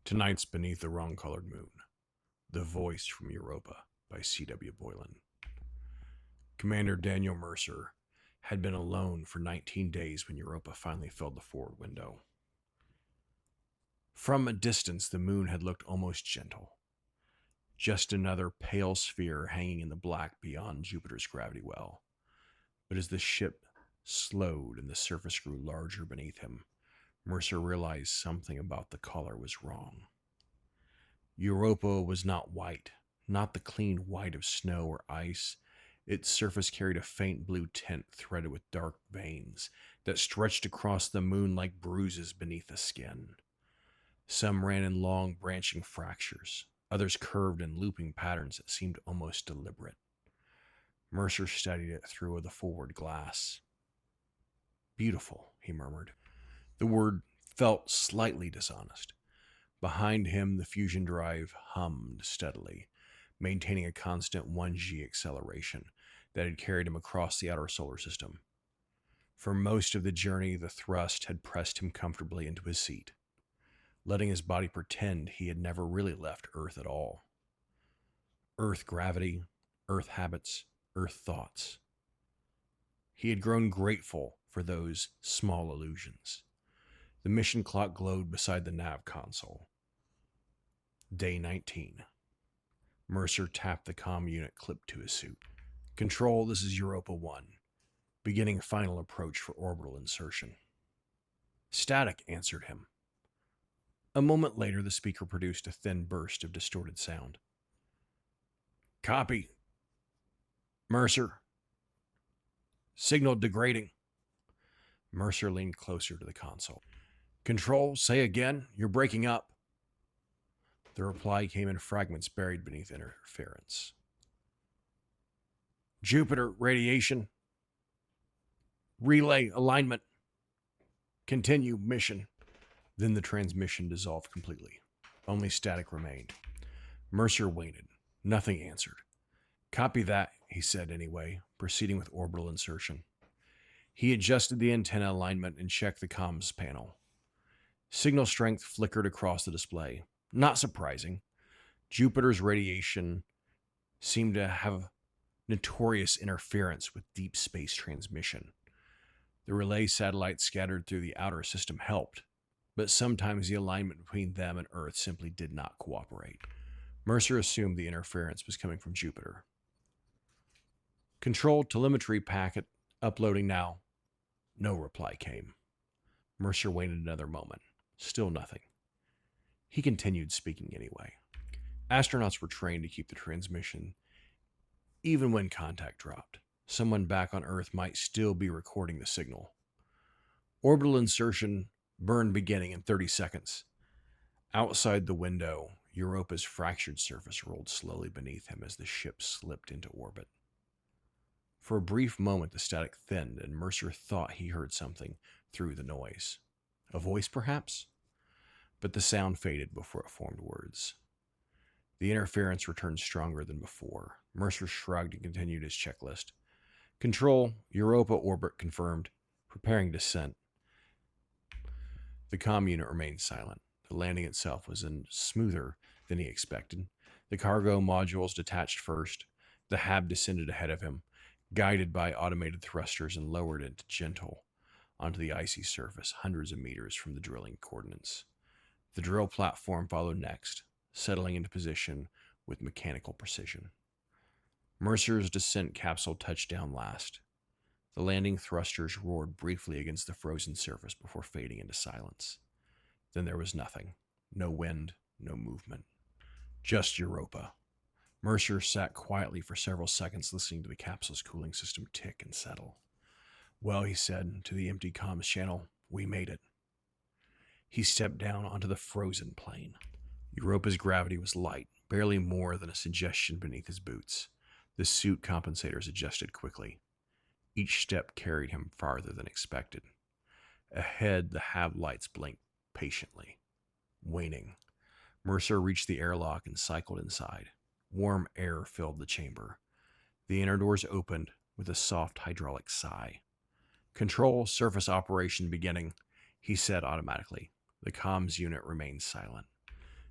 Tonight's Beneath the Wrong-Colored Moon. The Voice from Europa by C.W. Boylan. Commander Daniel Mercer had been alone for 19 days when Europa finally filled the forward window. From a distance, the moon had looked almost gentle. Just another pale sphere hanging in the black beyond Jupiter's gravity well. But as the ship slowed and the surface grew larger beneath him, Mercer realized something about the color was wrong. Europa was not white, not the clean white of snow or ice. Its surface carried a faint blue tint threaded with dark veins that stretched across the moon like bruises beneath the skin. Some ran in long branching fractures, others curved in looping patterns that seemed almost deliberate. Mercer studied it through the forward glass. "Beautiful," he murmured. The word felt slightly dishonest. Behind him, the fusion drive hummed steadily, maintaining a constant 1G acceleration that had carried him across the outer solar system. For most of the journey, the thrust had pressed him comfortably into his seat, letting his body pretend he had never really left Earth at all. Earth gravity, Earth habits, Earth thoughts. He had grown grateful for those small illusions. The mission clock glowed beside the nav console. Day 19. Mercer tapped the comm unit clipped to his suit. "Control, this is Europa 1. Beginning final approach for orbital insertion." Static answered him. A moment later, the speaker produced a thin burst of distorted sound. "Copy. Mercer. Signal degrading." Mercer leaned closer to the console. "Control, say again. You're breaking up." The reply came in fragments buried beneath interference. "Jupiter, radiation. Relay, alignment. Continue, mission." Then the transmission dissolved completely. Only static remained. Mercer waited. Nothing answered. "Copy that," he said anyway, proceeding with orbital insertion. He adjusted the antenna alignment and checked the comms panel. Signal strength flickered across the display. Not surprising. Jupiter's radiation seemed to have notorious interference with deep space transmission. The relay satellites scattered through the outer system helped, but sometimes the alignment between them and Earth simply did not cooperate. Mercer assumed the interference was coming from Jupiter. "Control, telemetry packet uploading now." No reply came. Mercer waited another moment. Still nothing. He continued speaking anyway. Astronauts were trained to keep the transmission even when contact dropped. Someone back on Earth might still be recording the signal. Orbital insertion burn beginning in 30 seconds. Outside the window, Europa's fractured surface rolled slowly beneath him as the ship slipped into orbit. For a brief moment, the static thinned, and Mercer thought he heard something through the noise. A voice, perhaps? But the sound faded before it formed words. The interference returned stronger than before. Mercer shrugged and continued his checklist. "Control, Europa orbit confirmed. Preparing descent." The comm unit remained silent. The landing itself was smoother than he expected. The cargo modules detached first. The hab descended ahead of him, guided by automated thrusters, and lowered it gentle onto the icy surface hundreds of meters from the drilling coordinates. The drill platform followed next, settling into position with mechanical precision. Mercer's descent capsule touched down last. The landing thrusters roared briefly against the frozen surface before fading into silence. Then there was nothing. No wind, no movement. Just Europa. Mercer sat quietly for several seconds listening to the capsule's cooling system tick and settle. "Well," he said to the empty comms channel, "we made it." He stepped down onto the frozen plane. Europa's gravity was light, barely more than a suggestion beneath his boots. The suit compensators adjusted quickly. Each step carried him farther than expected. Ahead, the hab lights blinked patiently. Waning. Mercer reached the airlock and cycled inside. Warm air filled the chamber. The inner doors opened with a soft hydraulic sigh. "Control, surface operation beginning," he said automatically. The comms unit remained silent.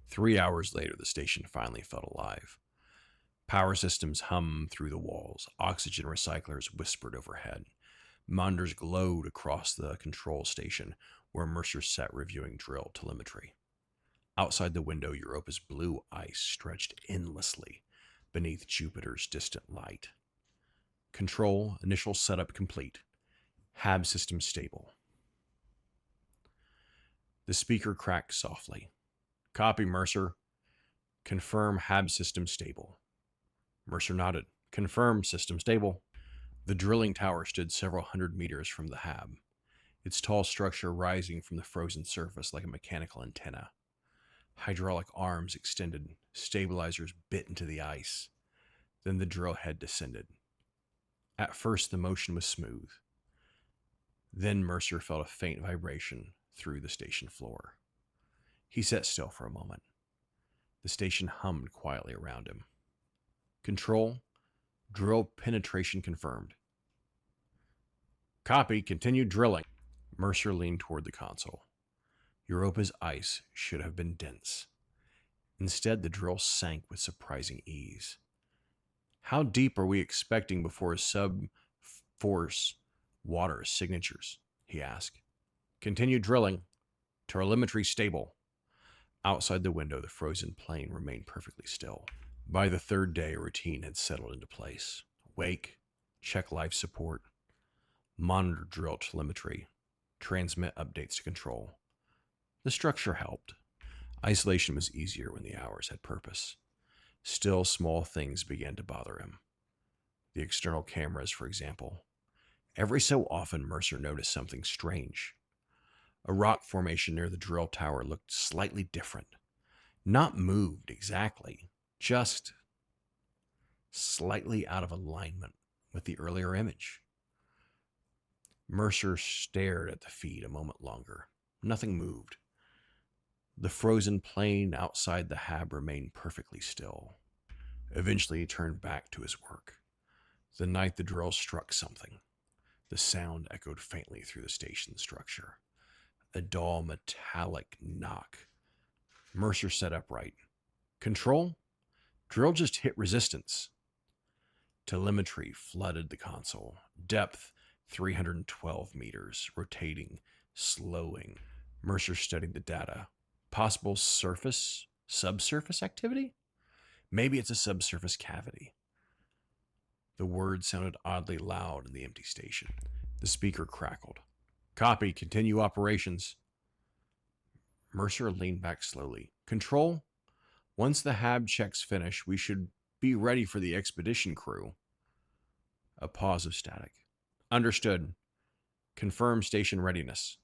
3 hours later, the station finally felt alive. Power systems hummed through the walls. Oxygen recyclers whispered overhead. Monitors glowed across the control station where Mercer sat reviewing drill telemetry. Outside the window, Europa's blue ice stretched endlessly beneath Jupiter's distant light. Control, initial setup complete. HAB system stable. The speaker cracked softly. Copy, Mercer. Confirm HAB system stable. Mercer nodded. Confirm system stable. The drilling tower stood several hundred meters from the HAB, its tall structure rising from the frozen surface like a mechanical antenna. Hydraulic arms extended, stabilizers bit into the ice. Then the drill head descended. At first, the motion was smooth. Then Mercer felt a faint vibration through the station floor. He sat still for a moment. The station hummed quietly around him. Control, drill penetration confirmed. Copy, continue drilling. Mercer leaned toward the console. Europa's ice should have been dense. Instead, the drill sank with surprising ease. How deep are we expecting before sub-force water signatures? He asked. Continue drilling. Telemetry stable. Outside the window, the frozen plain remained perfectly still. By the third day, a routine had settled into place. Wake, check life support, monitor drill telemetry, transmit updates to control. The structure helped. Isolation was easier when the hours had purpose. Still, small things began to bother him. The external cameras, for example. Every so often, Mercer noticed something strange. A rock formation near the drill tower looked slightly different. Not moved exactly, just slightly out of alignment with the earlier image. Mercer stared at the feed a moment longer. Nothing moved. The frozen plain outside the HAB remained perfectly still. Eventually, he turned back to his work. The night the drill struck something. The sound echoed faintly through the station structure. A dull metallic knock. Mercer sat upright. Control? Drill just hit resistance. Telemetry flooded the console. Depth 312 meters, rotating, slowing. Mercer studied the data. Possible subsurface activity? Maybe it's a subsurface cavity. The words sounded oddly loud in the empty station. The speaker crackled. Copy, continue operations. Mercer leaned back slowly. Control? Once the HAB checks finish, we should be ready for the expedition crew. A pause of static. Understood. Confirm station readiness.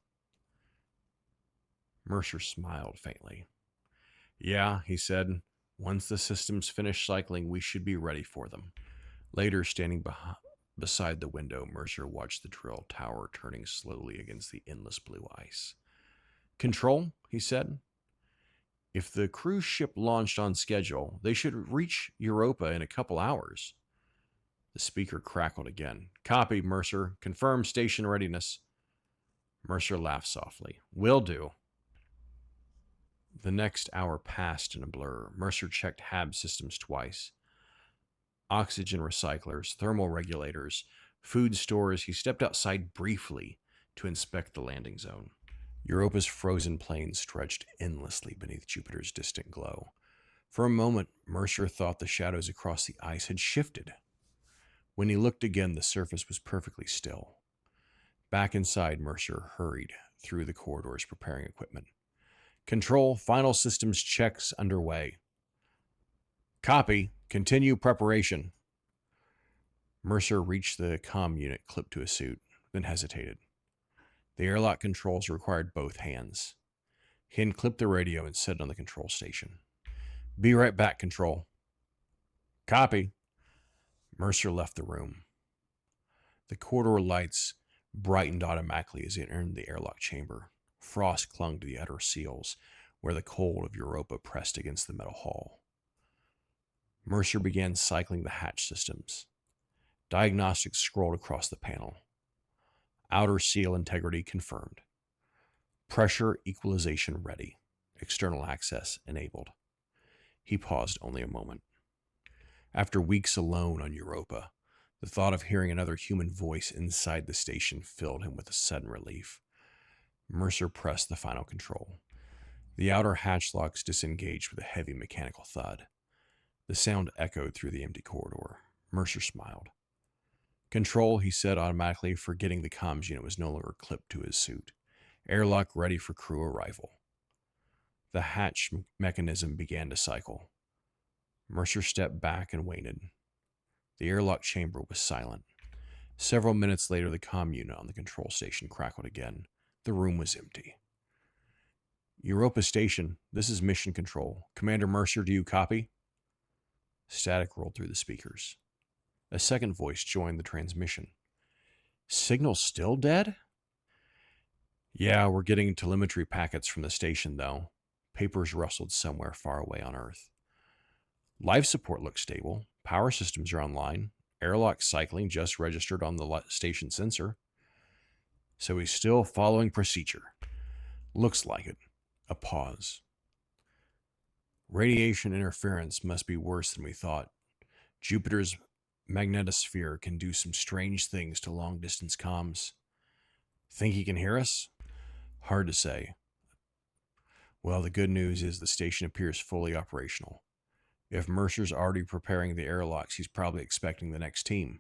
Mercer smiled faintly. Yeah, he said. Once the systems finish cycling, we should be ready for them. Later, standing beside the window, Mercer watched the drill tower turning slowly against the endless blue ice. Control, he said. If the cruise ship launched on schedule, they should reach Europa in a couple hours. The speaker crackled again. Copy, Mercer. Confirm station readiness. Mercer laughed softly. Will do. The next hour passed in a blur. Mercer checked HAB systems twice. Oxygen recyclers, thermal regulators, food stores. He stepped outside briefly to inspect the landing zone. Europa's frozen plain stretched endlessly beneath Jupiter's distant glow. For a moment, Mercer thought the shadows across the ice had shifted. When he looked again, the surface was perfectly still. Back inside, Mercer hurried through the corridors preparing equipment. Control, final systems checks underway. Copy, continue preparation. Mercer reached the comm unit clipped to his suit, then hesitated. The airlock controls required both hands. He unclipped the radio and set it on the control station. Be right back, Control. Copy. Mercer left the room. The corridor lights brightened automatically as he entered the airlock chamber. Frost clung to the outer seals, where the cold of Europa pressed against the metal hull. Mercer began cycling the hatch systems. Diagnostics scrolled across the panel. Outer seal integrity confirmed. Pressure equalization ready. external access enabled. He paused only a moment. After weeks alone on Europa, the thought of hearing another human voice inside the station filled him with a sudden relief. Mercer pressed the final control. The outer hatch locks disengaged with a heavy mechanical thud. The sound echoed through the empty corridor. Mercer smiled. Control, he said automatically, forgetting the comms unit was no longer clipped to his suit. Airlock ready for crew arrival. The hatch mechanism began to cycle. Mercer stepped back and waited. The airlock chamber was silent. Several minutes later, the comm unit on the control station crackled again. The room was empty. Europa Station, this is Mission Control. Commander Mercer, do you copy? Static rolled through the speakers. A second voice joined the transmission. Signal still dead? Yeah, we're getting telemetry packets from the station, though. Papers rustled somewhere far away on Earth. Life support looks stable. Power systems are online. Airlock cycling just registered on the station sensor. So he's still following procedure. Looks like it. A pause. Radiation interference must be worse than we thought. Jupiter's magnetosphere can do some strange things to long-distance comms. Think he can hear us? Hard to say. Well, the good news is the station appears fully operational. If Mercer's already preparing the airlocks, he's probably expecting the next team.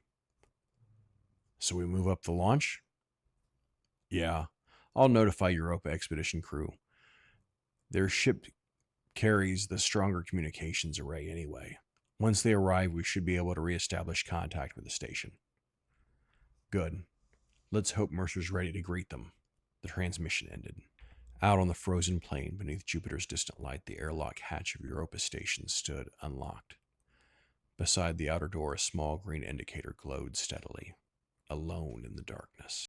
So we move up the launch? Yeah, I'll notify Europa expedition crew. Their ship carries the stronger communications array anyway. Once they arrive, we should be able to reestablish contact with the station. Good. Let's hope Mercer's ready to greet them. The transmission ended. Out on the frozen plain beneath Jupiter's distant light, the airlock hatch of Europa Station stood unlocked. Beside the outer door, a small green indicator glowed steadily, alone in the darkness.